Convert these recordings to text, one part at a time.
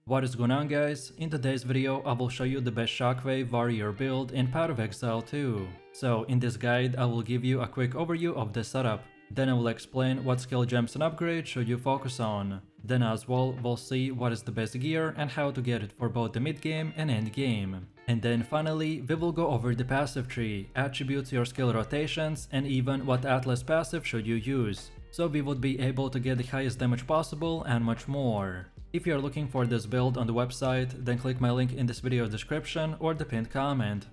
What is going on, guys? In today's video I will show you the best Shockwave warrior build in Path of Exile 2. So in this guide I will give you a quick overview of the setup. Then I will explain what skill gems and upgrades should you focus on. Then as well we'll see what is the best gear and how to get it for both the mid game and end game. And then finally we will go over the passive tree, attributes, your skill rotations, and even what Atlas passive should you use. So we would be able to get the highest damage possible and much more. If you are looking for this build on the website, then click my link in this video description or the pinned comment.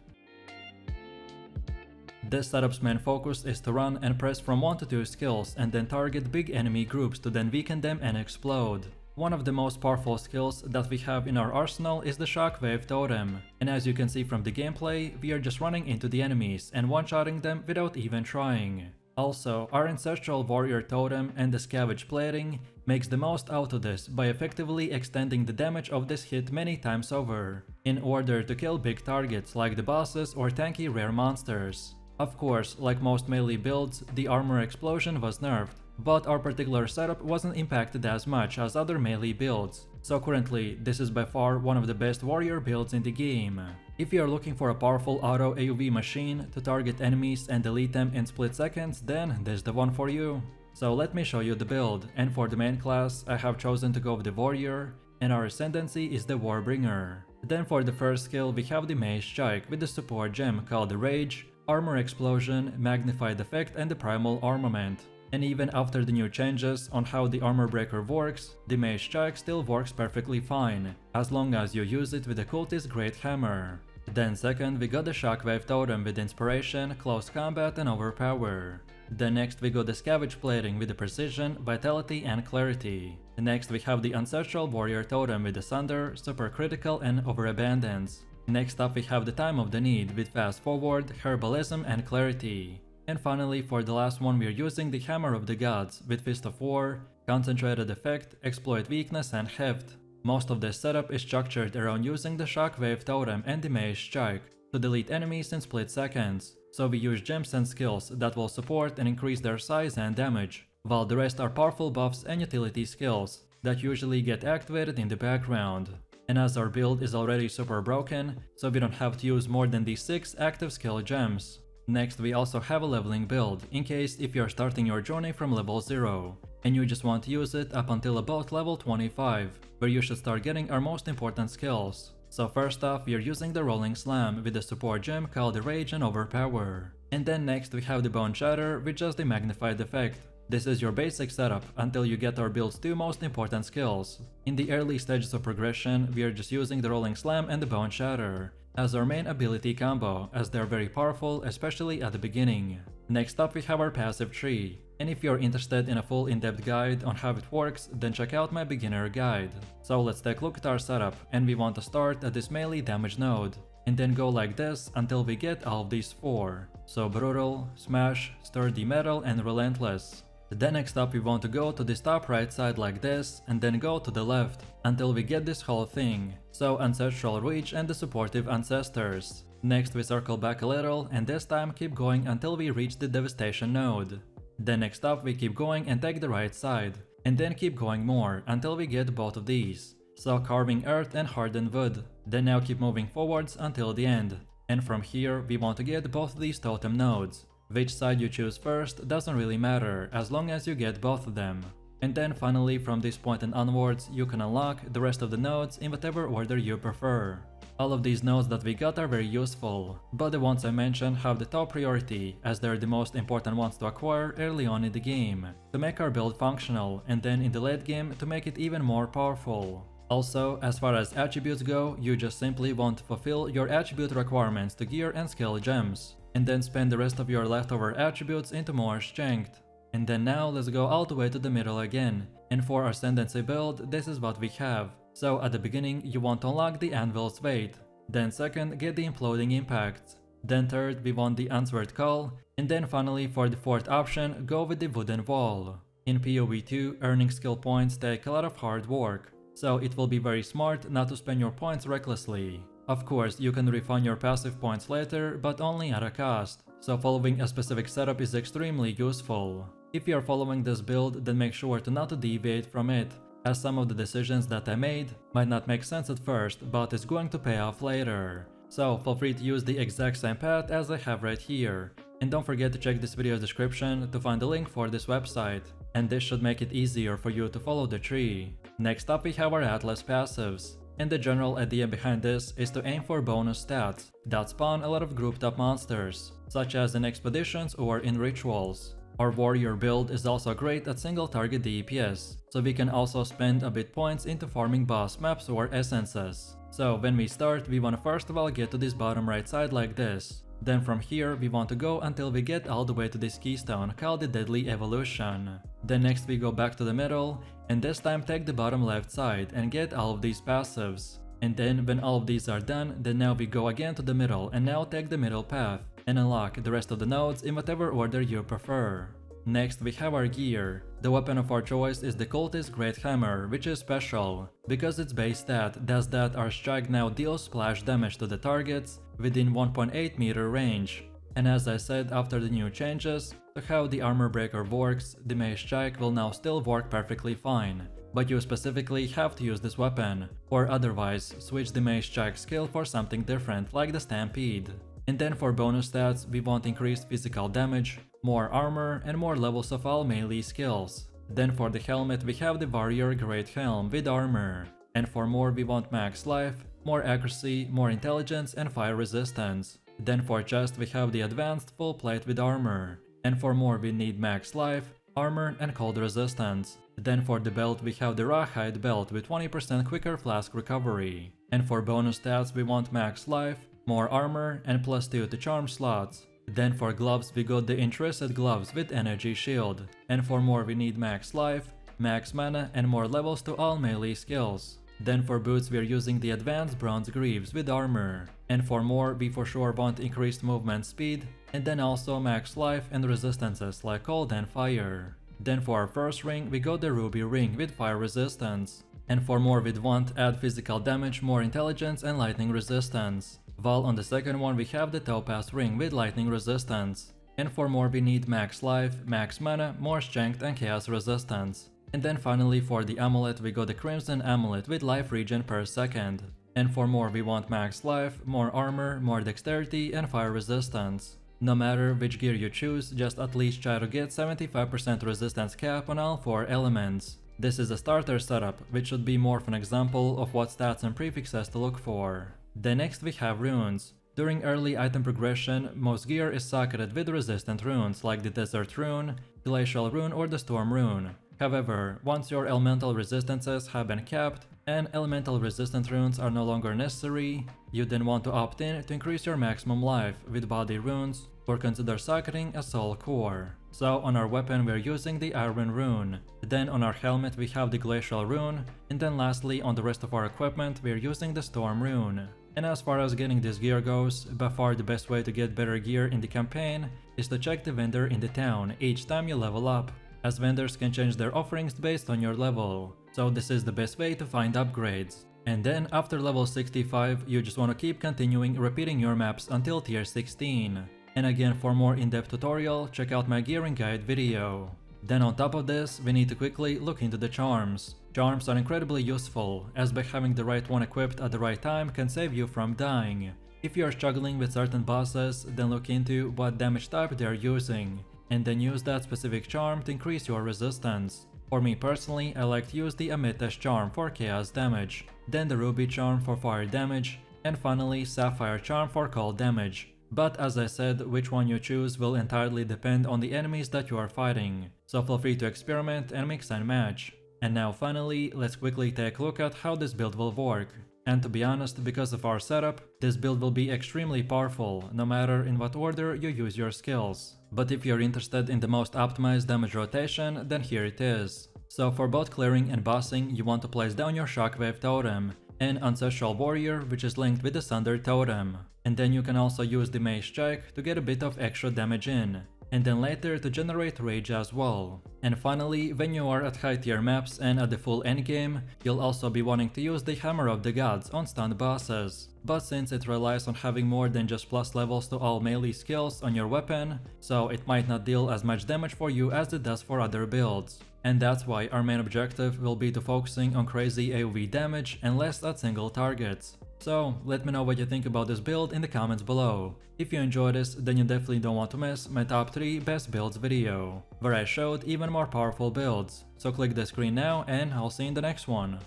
This setup's main focus is to run and press from 1 to 2 skills and then target big enemy groups to then weaken them and explode. One of the most powerful skills that we have in our arsenal is the Shockwave Totem, and as you can see from the gameplay, we are just running into the enemies and one-shotting them without even trying. Also, our Ancestral Warrior Totem and the Scavenge Plating makes the most out of this by effectively extending the damage of this hit many times over, in order to kill big targets like the bosses or tanky rare monsters. Of course, like most melee builds, the armor explosion was nerfed, but our particular setup wasn't impacted as much as other melee builds, so currently this is by far one of the best warrior builds in the game. If you are looking for a powerful auto AoV machine to target enemies and delete them in split seconds, then this is the one for you. So let me show you the build, and for the main class I have chosen to go with the warrior, and our Ascendancy is the Warbringer. Then for the first skill we have the Mace Strike with the support gem called the Rage, Armor Explosion, Magnified Effect, and the Primal Armament. And even after the new changes on how the armor breaker works, the Mace Strike still works perfectly fine, as long as you use it with the Cultist Great Hammer. Then second we got the Shockwave Totem with Inspiration, Close Combat, and Overpower. Then next we got the Scavenge Plating with the Precision, Vitality, and Clarity. Next we have the Ancestral Warrior Totem with the Sunder, Super Critical, and Overabundance. Next up we have the Time of the Need with Fast Forward, Herbalism, and Clarity. And finally, for the last one we are using the Hammer of the Gods with Fist of War, Concentrated Effect, Exploit Weakness, and Heft. Most of this setup is structured around using the Shockwave Totem and the Mace Strike to delete enemies in split seconds, so we use gems and skills that will support and increase their size and damage, while the rest are powerful buffs and utility skills that usually get activated in the background. And as our build is already super broken, so we don't have to use more than these 6 active skill gems. Next we also have a leveling build, in case if you're starting your journey from level 0, and you just want to use it up until about level 25, where you should start getting our most important skills. So first off we are using the Rolling Slam with the support gem called the Rage and Overpower. And then next we have the Bone Shatter with just the Magnified Effect. This is your basic setup until you get our build's 2 most important skills. In the early stages of progression we are just using the Rolling Slam and the Bone Shatter as our main ability combo, as they are very powerful, especially at the beginning. Next up we have our passive tree, and if you're interested in a full in-depth guide on how it works, then check out my beginner guide. So let's take a look at our setup, and we want to start at this melee damage node, and then go like this until we get all of these 4. So Brutal, Smash, Sturdy Metal, and Relentless. Then next up we want to go to this top right side like this, and then go to the left until we get this whole thing, so Ancestral Reach and the Supportive Ancestors. Next we circle back a little, and this time keep going until we reach the Devastation node. Then next up we keep going and take the right side, and then keep going more until we get both of these, so Carving Earth and Hardened Wood. Then now keep moving forwards until the end, and from here we want to get both of these totem nodes. Which side you choose first doesn't really matter, as long as you get both of them. And then finally from this point and onwards you can unlock the rest of the nodes in whatever order you prefer. All of these nodes that we got are very useful, but the ones I mentioned have the top priority, as they're the most important ones to acquire early on in the game, to make our build functional, and then in the late game to make it even more powerful. Also, as far as attributes go, you just simply want to fulfill your attribute requirements to gear and skill gems, and then spend the rest of your leftover attributes into more strength. And then now let's go all the way to the middle again, and for our Ascendancy build this is what we have. So at the beginning you want to unlock the Anvil's Weight, then second get the Imploding Impacts, then third we want the Answered Call, and then finally for the fourth option go with the Wooden Wall. In PoE2 earning skill points take a lot of hard work, so it will be very smart not to spend your points recklessly. Of course, you can refund your passive points later, but only at a cost, so following a specific setup is extremely useful. If you are following this build, then make sure to not deviate from it, as some of the decisions that I made might not make sense at first, but it's going to pay off later. So feel free to use the exact same path as I have right here. And don't forget to check this video's description to find the link for this website, and this should make it easier for you to follow the tree. Next up we have our Atlas passives, and the general idea behind this is to aim for bonus stats that spawn a lot of grouped up monsters, such as in expeditions or in rituals. Our warrior build is also great at single target DPS, so we can also spend a bit points into farming boss maps or essences. So when we start, we want to first of all get to this bottom right side like this. Then from here we want to go until we get all the way to this keystone called the Deadly Evolution. Then next we go back to the middle, and this time take the bottom left side and get all of these passives. And then when all of these are done, then now we go again to the middle and now take the middle path and unlock the rest of the nodes in whatever order you prefer. Next we have our gear. The weapon of our choice is the Cultist Great Hammer, which is special because its base stat does that our strike now deals splash damage to the targets within 1.8 meter range. And as I said, after the new changes to how the armor breaker works, the mace strike will now still work perfectly fine, but you specifically have to use this weapon, or otherwise switch the mace strike skill for something different like the Stampede. And then for bonus stats, we want increased physical damage, more armor, and more levels of all melee skills. Then for the helmet we have the Warrior Great Helm with armor. And for more we want max life, more accuracy, more intelligence, and fire resistance. Then for chest we have the advanced full plate with armor. And for more we need max life, armor, and cold resistance. Then for the belt we have the Rawhide belt with 20% quicker flask recovery. And for bonus stats we want max life, more armor, and +2 to charm slots. Then for gloves we got the Interested gloves with energy shield. And for more we need max life, max mana, and more levels to all melee skills. Then for boots we are using the advanced bronze greaves with armor. And for more we for sure want increased movement speed, and then also max life and resistances like cold and fire. Then for our first ring we got the ruby ring with fire resistance. And for more we'd want add physical damage, more intelligence, and lightning resistance. While on the second one we have the topaz ring with lightning resistance. And for more we need max life, max mana, more strength, and chaos resistance. And then finally for the amulet we got the crimson amulet with life regen per second. And for more we want max life, more armor, more dexterity, and fire resistance. No matter which gear you choose, just at least try to get 75% resistance cap on all 4 elements. This is a starter setup, which should be more of an example of what stats and prefixes to look for. Then next we have runes. During early item progression, most gear is socketed with resistant runes like the Desert Rune, Glacial Rune, or the Storm Rune. However, once your elemental resistances have been capped and elemental resistant runes are no longer necessary, you then want to opt in to increase your maximum life with body runes or consider socketing a soul core. So on our weapon we're using the Iron Rune, then on our helmet we have the Glacial Rune, and then lastly on the rest of our equipment we're using the Storm Rune. And as far as getting this gear goes, by far the best way to get better gear in the campaign is to check the vendor in the town each time you level up, as vendors can change their offerings based on your level, so this is the best way to find upgrades. And then after level 65 you just want to keep continuing repeating your maps until tier 16. And again, for more in-depth tutorial, check out my gearing guide video. Then on top of this, we need to quickly look into the charms. Charms are incredibly useful, as by having the right one equipped at the right time can save you from dying. If you are struggling with certain bosses, then look into what damage type they are using, and then use that specific charm to increase your resistance. For me personally, I like to use the Amethyst charm for chaos damage, then the Ruby charm for fire damage, and finally Sapphire charm for cold damage. But as I said, which one you choose will entirely depend on the enemies that you are fighting, so feel free to experiment and mix and match. And now finally, let's quickly take a look at how this build will work. And to be honest, because of our setup, this build will be extremely powerful, no matter in what order you use your skills. But if you're interested in the most optimized damage rotation, then here it is. So for both clearing and bossing, you want to place down your Shockwave Totem, an Ancestral Warrior which is linked with the Sunder Totem. And then you can also use the Mace Strike to get a bit of extra damage in. and then later to generate rage as well. And finally, when you are at high tier maps and at the full endgame, you'll also be wanting to use the Hammer of the Gods on stunned bosses. But since it relies on having more than just plus levels to all melee skills on your weapon, so it might not deal as much damage for you as it does for other builds. And that's why our main objective will be to focusing on crazy AoE damage and less at single targets. So let me know what you think about this build in the comments below. If you enjoyed this, then you definitely don't want to miss my top 3 best builds video, where I showed even more powerful builds. So click the screen now and I'll see you in the next one.